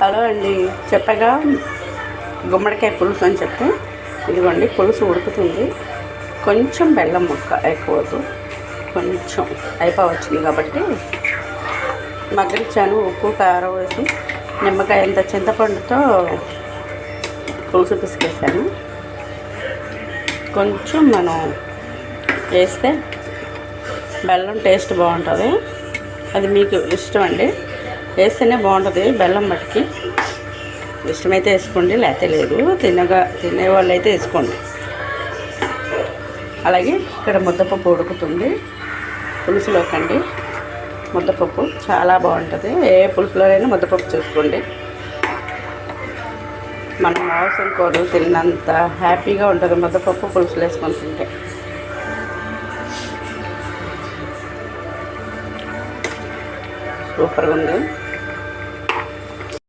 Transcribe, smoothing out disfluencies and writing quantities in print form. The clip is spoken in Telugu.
హలో అండి, చెప్పగా గుమ్మడికాయ పులుసు అని చెప్పి ఇదిగోండి పులుసు ఉడుకుతుంది. కొంచెం బెల్లం ముక్క ఎక్కువద్దు, కొంచెం అయిపోవచ్చింది కాబట్టి మగ్గరిచ్చాను. ఉప్పు కారం వేసి నిమ్మకాయ అంత చింతపండుతో పులుసు పిసికేసాను. కొంచెం మనం వేస్తే బెల్లం టేస్ట్ బాగుంటుంది. అది మీకు ఇష్టం అండి, వేస్తేనే బాగుంటుంది. బెల్లం మట్టికి ఇష్టమైతే వేసుకోండి, లేకపోతే లేదు. తినేవాళ్ళు అయితే వేసుకోండి. అలాగే ఇక్కడ ముద్దపప్పు ఉడుకుతుంది పులుసులోకండి. ముద్దపప్పు చాలా బాగుంటుంది. ఏ పులుసులోనైనా ముద్దపప్పు చేసుకోండి. మనం మాంసం కూరలు తిన్నంత హ్యాపీగా ఉంటుంది ముద్దపప్పు పులుసులు వేసుకొని తింటే. సూపర్గా ఉంది.